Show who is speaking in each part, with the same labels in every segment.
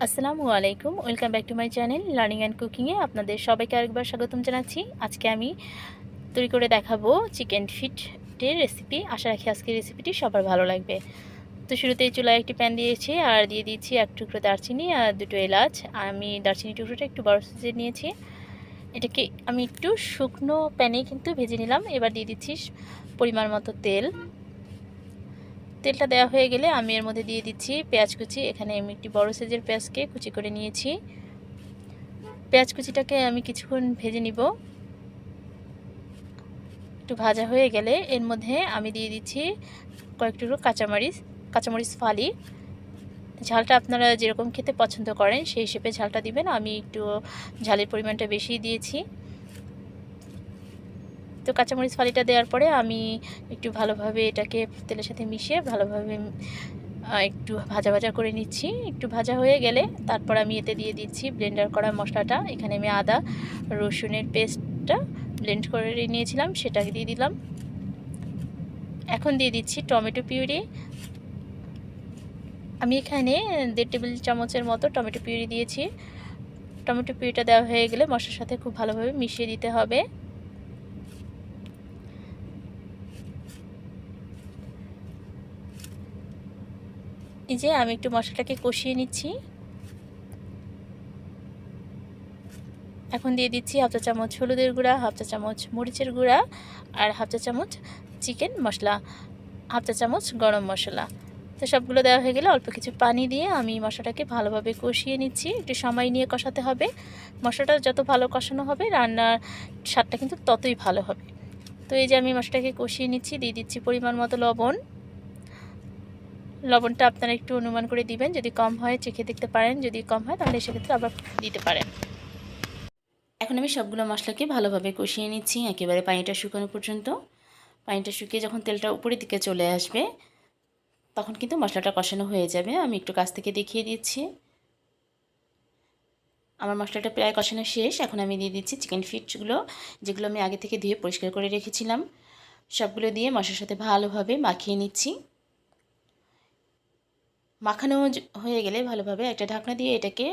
Speaker 1: আসসালামু আলাইকুম, welcome back to my channel learning and কুকিংয়ে আপনাদের সবাইকে আরেকবার স্বাগতম জানাচ্ছি। আজকে আমি তৈরি করে দেখাবো চিকেন ফিটের রেসিপি। আশা রাখি আজকের রেসিপিটি সবার ভালো লাগবে। তো শুরুতেই চুলায় একটি প্যান দিয়েছি আর দিয়ে দিচ্ছি এক টুকরো দারচিনি আর দুটো এলাচ। আমি দারচিনি টুকরোটা একটু বড় সাইজের নিয়েছি। এটাকে আমি একটু শুকনো প্যানে কিন্তু ভেজে নিলাম। এবার দিয়ে দিচ্ছি পরিমাণ মতো তেল। তেলটা দেওয়া হয়ে গেলে আমি এর মধ্যে দিয়ে দিচ্ছি পেঁয়াজ কুচি। এখানে আমি একটি বড় সাইজের পেঁয়াজকে কুচি করে নিয়েছি। পেঁয়াজ কুচিটাকে আমি কিছুক্ষণ ভেজে নিব। একটু ভাজা হয়ে গেলে এর মধ্যে আমি দিয়ে দিচ্ছি কয়েক টুকরো কাঁচামরিচ ফালি। ঝালটা আপনারা যেরকম খেতে পছন্দ করেন সেই হিসেবে ঝালটা দিবেন। আমি একটু ঝালের পরিমাণটা বেশি দিয়েছি। তো কাঁচামরিচ ফালিটা দেওয়ার পরে আমি একটু ভালোভাবে এটাকে তেলের সাথে মিশিয়ে ভালোভাবে একটু ভাজা ভাজা করে নিচ্ছি। একটু ভাজা হয়ে গেলে তারপর আমি এতে দিয়ে দিচ্ছি ব্লেন্ডার করা মশলাটা। এখানে আমি আদা রসুনের পেস্টটা ব্লেন্ড করে নিয়েছিলাম, সেটাকে দিয়ে দিলাম। এখন দিয়ে দিচ্ছি টমেটো পিউরি। আমি এখানে 1.5 টেবিল চামচের মতো টমেটো পিউরি দিয়েছি। টমেটো পিউরিটা দেওয়া হয়ে গেলে মশলার সাথে খুব ভালোভাবে মিশিয়ে দিতে হবে। এই যে আমি একটু মশলাটাকে কষিয়ে নিচ্ছি। এখন দিয়ে দিচ্ছি হাফ চা চামচ হলুদের গুঁড়া, হাফ চা চামচ মরিচের গুঁড়া আর হাফ চা চামচ চিকেন মশলা, হাফ চা চামচ গরম মশলা। তো সবগুলো দেওয়া হয়ে গেলে অল্প কিছু পানি দিয়ে আমি মশলাটাকে ভালোভাবে কষিয়ে নিচ্ছি। একটু সময় নিয়ে কষাতে হবে। মশলাটা যত ভালো কষানো হবে রান্নার স্বাদটা কিন্তু ততই ভালো হবে। তো এই যে আমি মশলাটাকে কষিয়ে নিচ্ছি। দিয়ে দিচ্ছি পরিমাণ মতো লবণ। লবণটা আপনারা একটু অনুমান করে দিবেন, যদি কম হয় চেখে দেখতে পারেন, যদি কম হয় তাহলে সেক্ষেত্রে আবার দিতে পারেন। এখন আমি সবগুলো মশলাকে ভালোভাবে কষিয়ে নিচ্ছি একেবারে পানিটা শুকানো পর্যন্ত। পানিটা শুকিয়ে যখন তেলটা উপরের দিকে চলে আসবে তখন কিন্তু মশলাটা কষানো হয়ে যাবে। আমি একটু কাছ থেকে দেখিয়ে দিচ্ছি। আমার মশলাটা প্রায় কষানো শেষ। এখন আমি দিয়ে দিচ্ছি চিকেন ফিটগুলো, যেগুলো আমি আগে থেকে ধুয়ে পরিষ্কার করে রেখেছিলাম। সবগুলো দিয়ে মশলার সাথে ভালোভাবে মাখিয়ে নিচ্ছি। মাখানো হয়ে গেলে ভালোভাবে একটা ঢাকনা দিয়ে এটাকে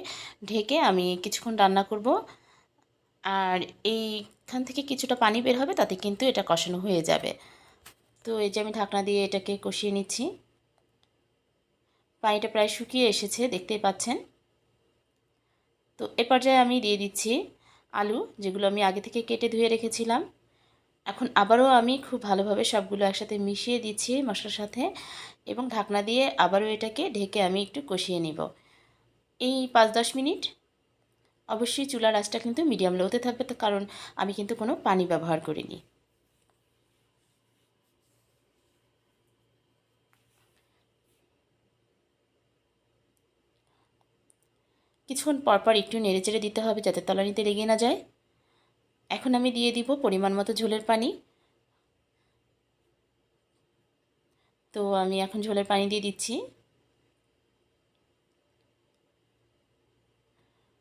Speaker 1: ঢেকে আমি কিছুক্ষণ রান্না করব। আর এইখান থেকে কিছুটা পানি বের হবে, তাতে কিন্তু এটা কষানো হয়ে যাবে। তো এই যে আমি ঢাকনা দিয়ে এটাকে কষিয়ে নিচ্ছি। পানিটা প্রায় শুকিয়ে এসেছে, দেখতেই পাচ্ছেন। তো এ পর্যায়ে আমি দিয়ে দিচ্ছি আলু, যেগুলো আমি আগে থেকে কেটে ধুয়ে রেখেছিলাম। এখন আবারও আমি খুব ভালোভাবে সবগুলো একসাথে মিশিয়ে দিচ্ছি মশলার সাথে এবং ঢাকনা দিয়ে আবারও এটাকে ঢেকে আমি একটু কষিয়ে নিব। এই 5-10 মিনিট। অবশ্যই চুলার আঁচটা কিন্তু মিডিয়াম লোতে থাকবে, কারণ আমি কিন্তু কোনো পানি ব্যবহার করিনি। কিছুক্ষণ পরপর একটু নেড়েচেড়ে দিতে হবে যাতে তলানিতে লেগে না যায়। এখন আমি দিয়ে দিব পরিমাণ মতো ঝোলের পানি। তো আমি এখন ঝোলের পানি দিয়ে দিচ্ছি।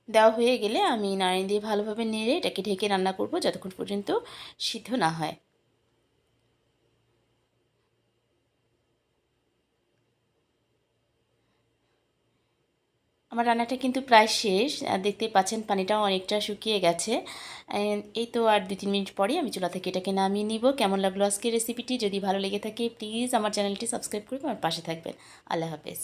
Speaker 1: দেওয়া হয়ে গেলে আমি নাড়ি দিয়ে ভালোভাবে নেড়ে এটাকে ঢেকে রান্না করব যতক্ষণ পর্যন্ত সিদ্ধ না হয়। আমার রান্নাটা কিন্তু প্রায় শেষ। দেখতেই পাচ্ছেন পানিটাও অনেকটা শুকিয়ে গেছে। এই তো আর 2-3 মিনিট পরেই আমি চুলা থেকে এটাকে নামিয়ে নিব। কেমন লাগলো আজকের রেসিপিটি? যদি ভালো লেগে থাকে প্লিজ আমার চ্যানেলটি সাবস্ক্রাইব করে আমার পাশে থাকবেন। আল্লাহ হাফেজ।